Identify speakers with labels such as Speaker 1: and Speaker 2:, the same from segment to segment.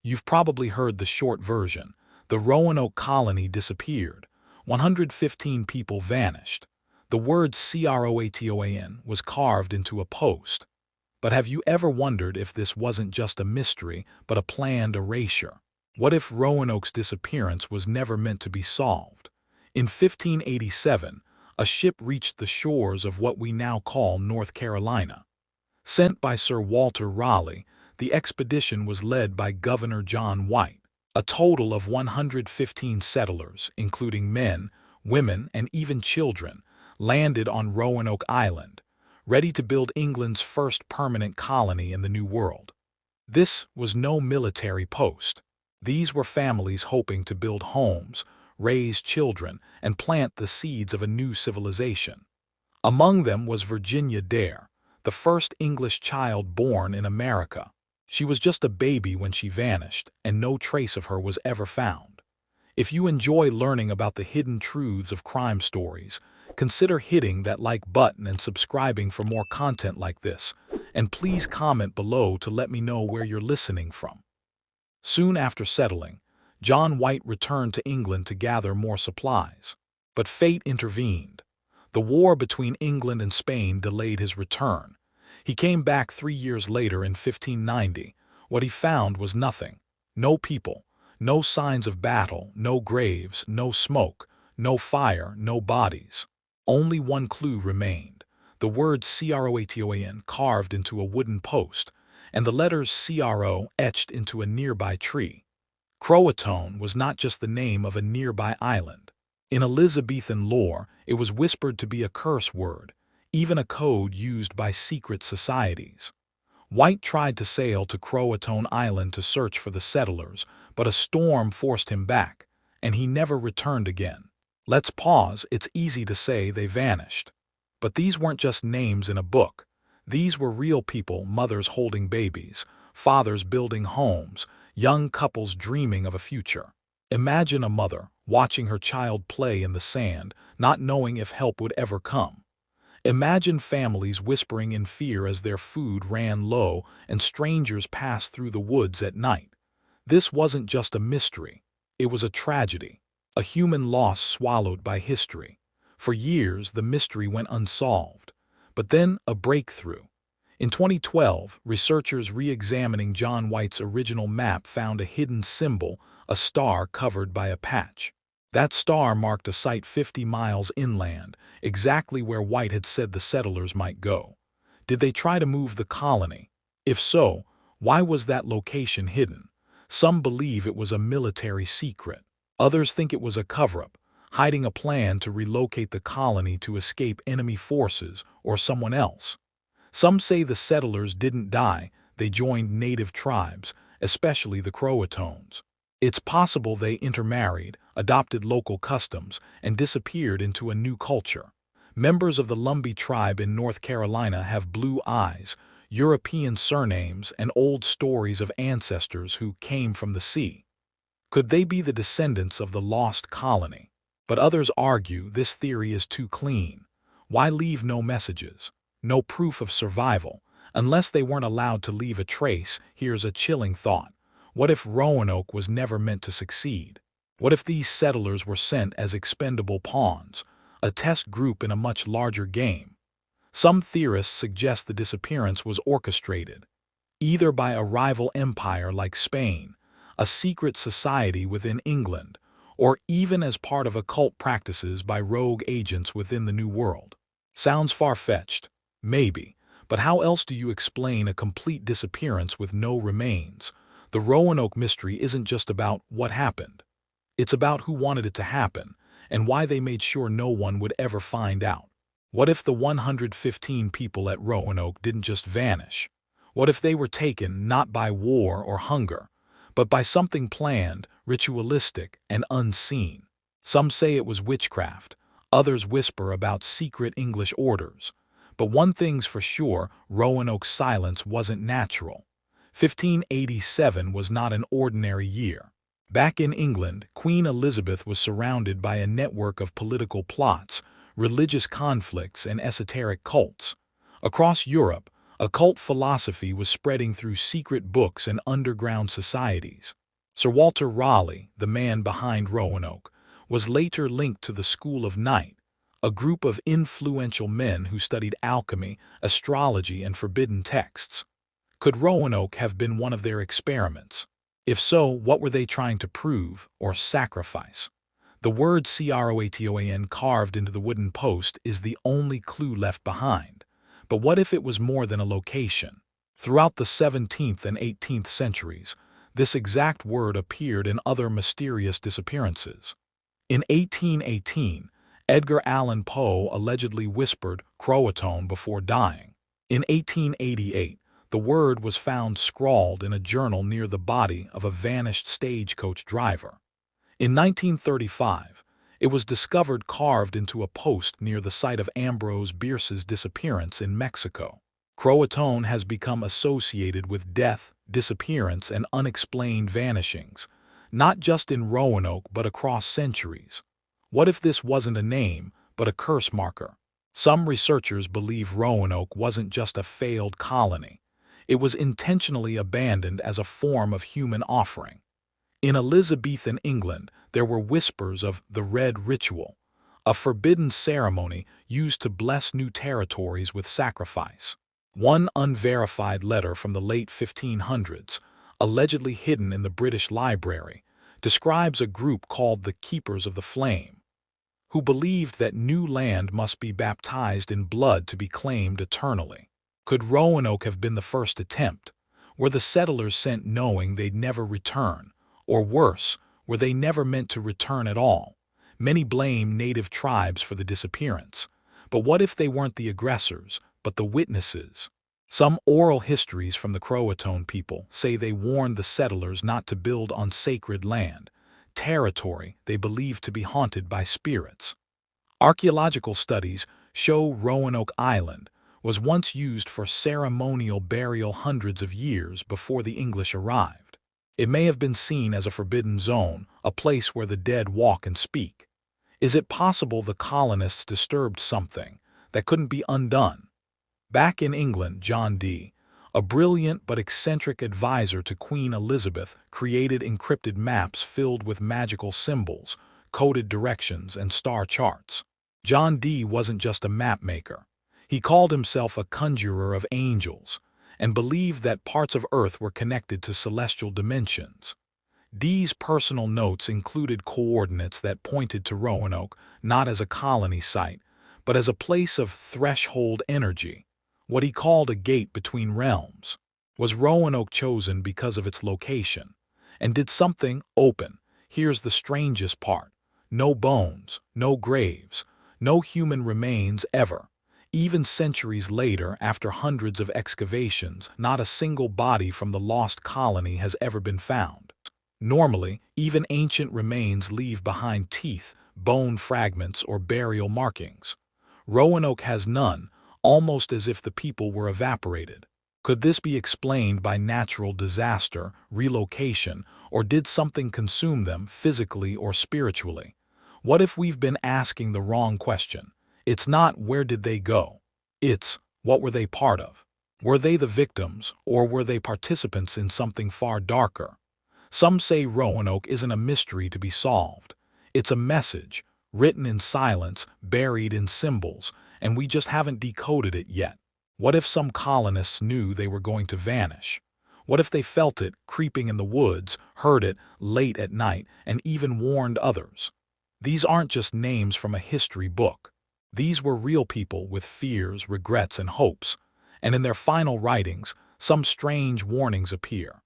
Speaker 1: You've probably heard the short version. The Roanoke Colony disappeared. 115 people vanished. The word CROATOAN was carved into a post. But have you ever wondered if this wasn't just a mystery, but a planned erasure? What if Roanoke's disappearance was never meant to be solved? In 1587, a ship reached the shores of what we now call North Carolina. Sent by Sir Walter Raleigh, the expedition was led by Governor John White. A total of 115 settlers, including men, women, and even children, landed on Roanoke Island, ready to build England's first permanent colony in the New World. This was no military post. These were families hoping to build homes, raise children, and plant the seeds of a new civilization. Among them was Virginia Dare, the first English child born in America. She was just a baby when she vanished, and no trace of her was ever found. If you enjoy learning about the hidden truths of crime stories, consider hitting that like button and subscribing for more content like this, and please comment below to let me know where you're listening from. Soon after settling, John White returned to England to gather more supplies. But fate intervened. The war between England and Spain delayed his return. He came back 3 years later in 1590. What he found was nothing. No people, no signs of battle, no graves, no smoke, no fire, no bodies. Only one clue remained: the word CROATOAN carved into a wooden post, and the letters CRO etched into a nearby tree. CROATOAN was not just the name of a nearby island. In Elizabethan lore, it was whispered to be a curse word, even a code used by secret societies. White tried to sail to CROATOAN Island to search for the settlers, but a storm forced him back, and he never returned again. Let's pause. It's easy to say they vanished. But these weren't just names in a book. These were real people, mothers holding babies, fathers building homes, young couples dreaming of a future. Imagine a mother watching her child play in the sand, not knowing if help would ever come. Imagine families whispering in fear as their food ran low and strangers passed through the woods at night. This wasn't just a mystery. It was a tragedy, a human loss swallowed by history. For years, the mystery went unsolved. But then, a breakthrough. In 2012, researchers re-examining John White's original map found a hidden symbol, a star covered by a patch. That star marked a site 50 miles inland, exactly where White had said the settlers might go. Did they try to move the colony? If so, why was that location hidden? Some believe it was a military secret. Others think it was a cover-up, hiding a plan to relocate the colony to escape enemy forces or someone else. Some say the settlers didn't die, they joined native tribes, especially the CROATOANs. It's possible they intermarried, adopted local customs, and disappeared into a new culture. Members of the Lumbee tribe in North Carolina have blue eyes, European surnames, and old stories of ancestors who came from the sea. Could they be the descendants of the lost colony? But others argue this theory is too clean. Why leave no messages, no proof of survival? Unless they weren't allowed to leave a trace, here's a chilling thought. What if Roanoke was never meant to succeed? What if these settlers were sent as expendable pawns, a test group in a much larger game? Some theorists suggest the disappearance was orchestrated, either by a rival empire like Spain, a secret society within England, or even as part of occult practices by rogue agents within the New World. Sounds far-fetched? Maybe. But how else do you explain a complete disappearance with no remains? The Roanoke mystery isn't just about what happened. It's about who wanted it to happen, and why they made sure no one would ever find out. What if the 115 people at Roanoke didn't just vanish? What if they were taken not by war or hunger, but by something planned, ritualistic, and unseen? Some say it was witchcraft. Others whisper about secret English orders. But one thing's for sure, Roanoke's silence wasn't natural. 1587 was not an ordinary year. Back in England, Queen Elizabeth was surrounded by a network of political plots, religious conflicts, and esoteric cults. Across Europe, Occult philosophy was spreading through secret books and underground societies. Sir Walter Raleigh, the man behind Roanoke, was later linked to the School of Night, a group of influential men who studied alchemy, astrology, and forbidden texts. Could Roanoke have been one of their experiments? If so, what were they trying to prove or sacrifice? The word CROATOAN carved into the wooden post is the only clue left behind. But what if it was more than a location? Throughout the 17th and 18th centuries, this exact word appeared in other mysterious disappearances. In 1818, Edgar Allan Poe allegedly whispered "CROATOAN" before dying. In 1888, the word was found scrawled in a journal near the body of a vanished stagecoach driver. In 1935, it was discovered carved into a post near the site of Ambrose Bierce's disappearance in Mexico. CROATOAN has become associated with death, disappearance, and unexplained vanishings, not just in Roanoke but across centuries. What if this wasn't a name, but a curse marker? Some researchers believe Roanoke wasn't just a failed colony. It was intentionally abandoned as a form of human offering. In Elizabethan England, there were whispers of the Red Ritual, a forbidden ceremony used to bless new territories with sacrifice. One unverified letter from the late 1500s, allegedly hidden in the British Library, describes a group called the Keepers of the Flame, who believed that new land must be baptized in blood to be claimed eternally. Could Roanoke have been the first attempt? Were the settlers sent knowing they'd never return? Or worse, were they never meant to return at all? Many blame native tribes for the disappearance. But what if they weren't the aggressors, but the witnesses? Some oral histories from the Croatoan people say they warned the settlers not to build on sacred land, territory they believed to be haunted by spirits. Archaeological studies show Roanoke Island was once used for ceremonial burial hundreds of years before the English arrived. It may have been seen as a forbidden zone, a place where the dead walk and speak. Is it possible the colonists disturbed something that couldn't be undone? Back in England, John Dee, a brilliant but eccentric advisor to Queen Elizabeth, created encrypted maps filled with magical symbols, coded directions, and star charts. John Dee wasn't just a map maker. He called himself a conjurer of angels, and believed that parts of Earth were connected to celestial dimensions. Dee's personal notes included coordinates that pointed to Roanoke not as a colony site, but as a place of threshold energy, what he called a gate between realms. Was Roanoke chosen because of its location? And did something open? Here's the strangest part. No bones, no graves, no human remains ever. Even centuries later, after hundreds of excavations, not a single body from the lost colony has ever been found. Normally, even ancient remains leave behind teeth, bone fragments, or burial markings. Roanoke has none, almost as if the people were evaporated. Could this be explained by natural disaster, relocation, or did something consume them physically or spiritually? What if we've been asking the wrong question? It's not where did they go? It's what were they part of? Were they the victims, or were they participants in something far darker? Some say Roanoke isn't a mystery to be solved. It's a message, written in silence, buried in symbols, and we just haven't decoded it yet. What if some colonists knew they were going to vanish? What if they felt it creeping in the woods, heard it late at night, and even warned others? These aren't just names from a history book. These were real people with fears, regrets, and hopes, and in their final writings, some strange warnings appear.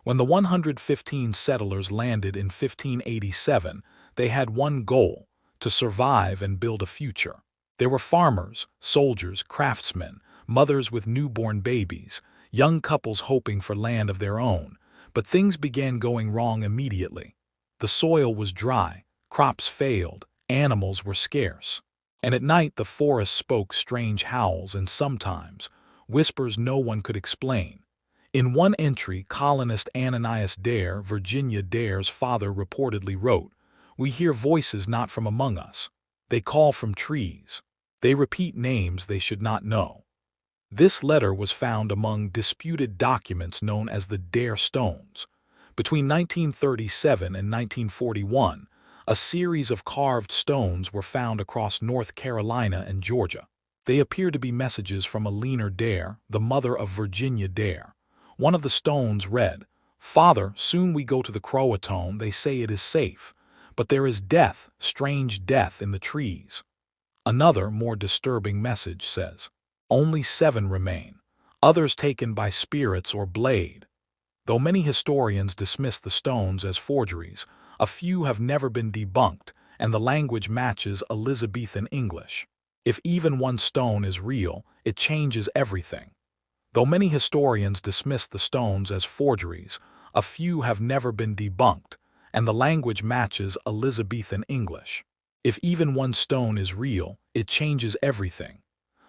Speaker 1: When the 115 settlers landed in 1587, they had one goal: to survive and build a future. They were farmers, soldiers, craftsmen, mothers with newborn babies, young couples hoping for land of their own. But things began going wrong immediately. The soil was dry, crops failed, animals were scarce. And at night the forest spoke strange howls and sometimes whispers no one could explain. In one entry, colonist Ananias Dare, Virginia Dare's father, reportedly wrote, "We hear voices not from among us. They call from trees. They repeat names they should not know." This letter was found among disputed documents known as the Dare Stones. Between 1937 and 1941, a series of carved stones were found across North Carolina and Georgia. They appear to be messages from a leaner Dare, the mother of Virginia Dare. One of the stones read, "Father, soon we go to the CROATOAN, they say it is safe, but there is death, strange death in the trees." Another, more disturbing message says, "Only 7 remain, others taken by spirits or blade." Though many historians dismiss the stones as forgeries, a few have never been debunked, and the language matches Elizabethan English. If even one stone is real, it changes everything. Though many historians dismiss the stones as forgeries, a few have never been debunked, and the language matches Elizabethan English. If even one stone is real, it changes everything.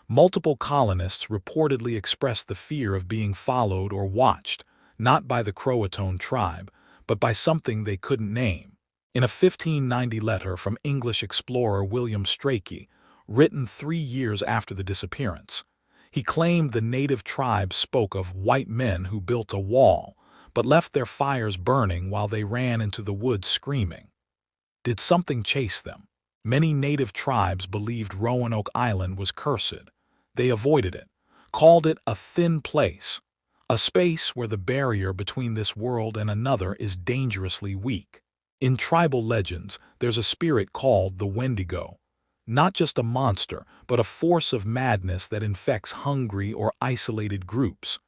Speaker 1: Multiple colonists reportedly expressed the fear of being followed or watched, not by the Croatoan tribe, but by something they couldn't name. In a 1590 letter from English explorer William Strachey, written 3 years after the disappearance, he claimed the native tribe spoke of white men who built a wall, but left their fires burning while they ran into the woods screaming. Did something chase them? Many native tribes believed Roanoke Island was cursed. They avoided it, called it a thin place, a space where the barrier between this world and another is dangerously weak. In tribal legends, there's a spirit called the Wendigo, not just a monster, but a force of madness that infects hungry or isolated groups.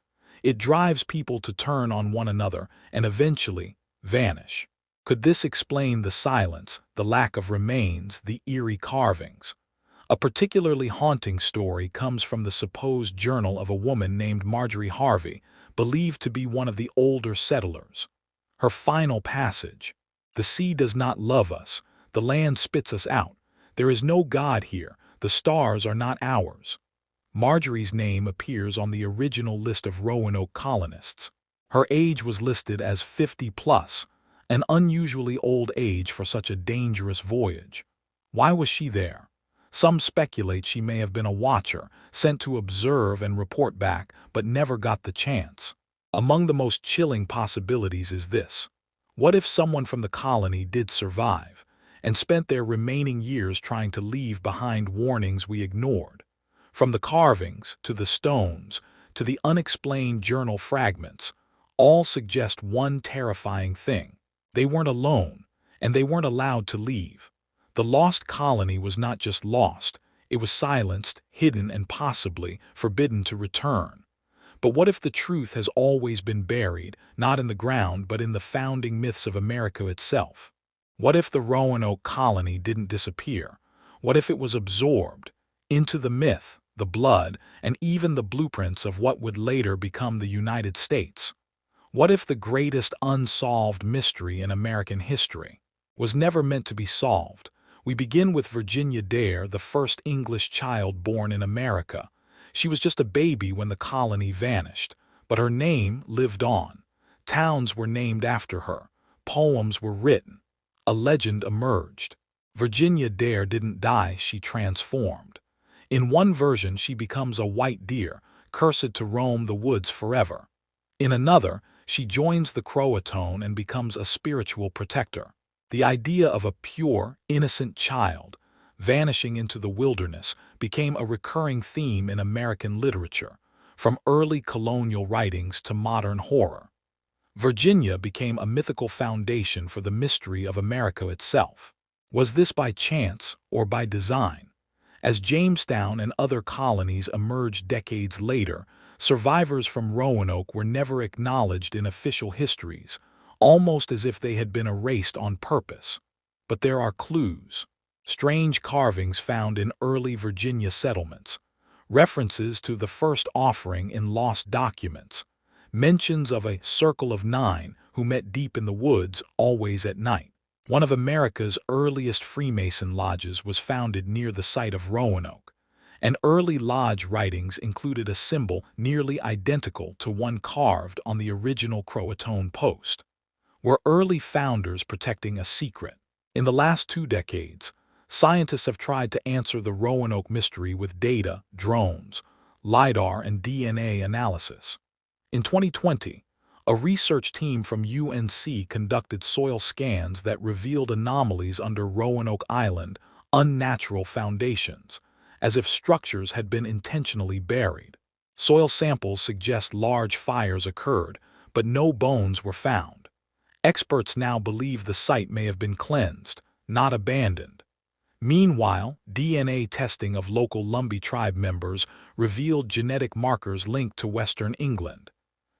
Speaker 1: It drives people to turn on one another and eventually vanish. Could this explain the silence, the lack of remains, the eerie carvings? A particularly haunting story comes from the supposed journal of a woman named Marjorie Harvey, believed to be one of the older settlers. Her final passage: "The sea does not love us, the land spits us out. There is no God here, the stars are not ours." Marjorie's name appears on the original list of Roanoke colonists. Her age was listed as 50 plus, an unusually old age for such a dangerous voyage. Why was she there? Some speculate she may have been a watcher, sent to observe and report back, but never got the chance. Among the most chilling possibilities is this: what if someone from the colony did survive, and spent their remaining years trying to leave behind warnings we ignored? From the carvings, to the stones, to the unexplained journal fragments, all suggest one terrifying thing: they weren't alone, and they weren't allowed to leave. The lost colony was not just lost, it was silenced, hidden, and possibly forbidden to return. But what if the truth has always been buried, not in the ground but in the founding myths of America itself? What if the Roanoke colony didn't disappear? What if it was absorbed into the myth, the blood, and even the blueprints of what would later become the United States? What if the greatest unsolved mystery in American history was never meant to be solved? We begin with Virginia Dare, the first English child born in America. She was just a baby when the colony vanished, but her name lived on. Towns were named after her. Poems were written. A legend emerged. Virginia Dare didn't die, she transformed. In one version, she becomes a white deer, cursed to roam the woods forever. In another, she joins the Croatoan and becomes a spiritual protector. The idea of a pure, innocent child vanishing into the wilderness became a recurring theme in American literature, from early colonial writings to modern horror. Virginia became a mythical foundation for the mystery of America itself. Was this by chance or by design? As Jamestown and other colonies emerged decades later, survivors from Roanoke were never acknowledged in official histories, almost as if they had been erased on purpose. But there are clues. Strange carvings found in early Virginia settlements, references to the first offering in lost documents, mentions of a circle of 9 who met deep in the woods, always at night. One of America's earliest Freemason lodges was founded near the site of Roanoke, and early lodge writings included a symbol nearly identical to one carved on the original Croatoan post. Were early founders protecting a secret? In the last 2 decades, scientists have tried to answer the Roanoke mystery with data, drones, LiDAR, and DNA analysis. In 2020, a research team from UNC conducted soil scans that revealed anomalies under Roanoke Island, unnatural foundations, as if structures had been intentionally buried. Soil samples suggest large fires occurred, but no bones were found. Experts now believe the site may have been cleansed, not abandoned. Meanwhile, DNA testing of local Lumbee tribe members revealed genetic markers linked to Western England,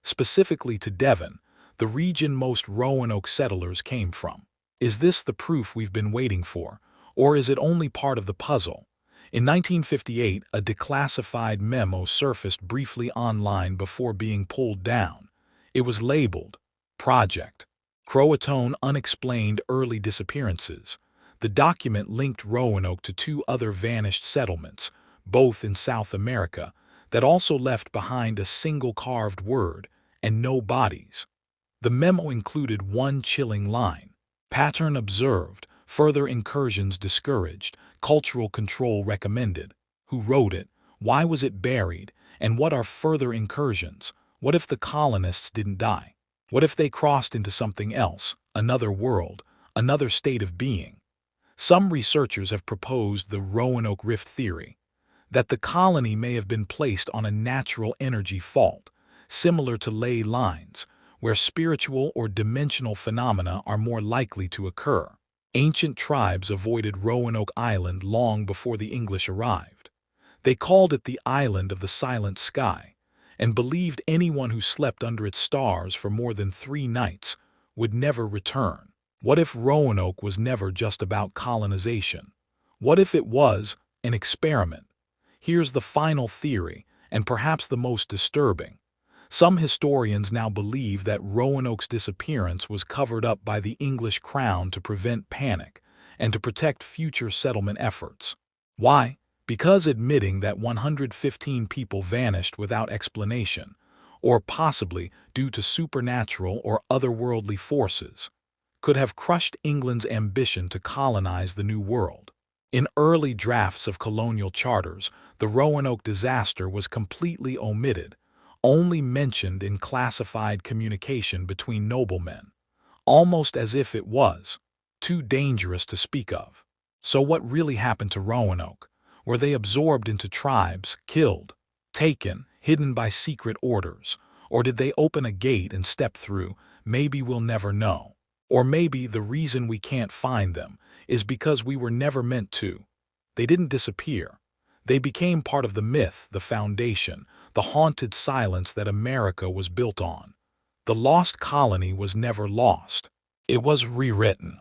Speaker 1: specifically to Devon, the region most Roanoke settlers came from. Is this the proof we've been waiting for, or is it only part of the puzzle? In 1958, a declassified memo surfaced briefly online before being pulled down. It was labeled Project CROATOAN Unexplained Early Disappearances. The document linked Roanoke to two other vanished settlements, both in South America, that also left behind a single carved word and no bodies. The memo included one chilling line: pattern observed, further incursions discouraged, cultural control recommended. Who wrote it? Why was it buried? And what are further incursions? What if the colonists didn't die? What if they crossed into something else, another world, another state of being? Some researchers have proposed the Roanoke Rift theory, that the colony may have been placed on a natural energy fault, similar to ley lines, where spiritual or dimensional phenomena are more likely to occur. Ancient tribes avoided Roanoke Island long before the English arrived. They called it the Island of the Silent Sky, and believed anyone who slept under its stars for more than 3 nights would never return. What if Roanoke was never just about colonization? What if it was an experiment? Here's the final theory, and perhaps the most disturbing. Some historians now believe that Roanoke's disappearance was covered up by the English crown to prevent panic and to protect future settlement efforts. Why? Because admitting that 115 people vanished without explanation, or possibly due to supernatural or otherworldly forces, could have crushed England's ambition to colonize the New World. In early drafts of colonial charters, the Roanoke disaster was completely omitted, only mentioned in classified communication between noblemen, almost as if it was too dangerous to speak of. So what really happened to Roanoke? Were they absorbed into tribes, killed, taken, hidden by secret orders? Or did they open a gate and step through? Maybe we'll never know. Or maybe the reason we can't find them is because we were never meant to. They didn't disappear. They became part of the myth, the foundation, the haunted silence that America was built on. The lost colony was never lost. It was rewritten.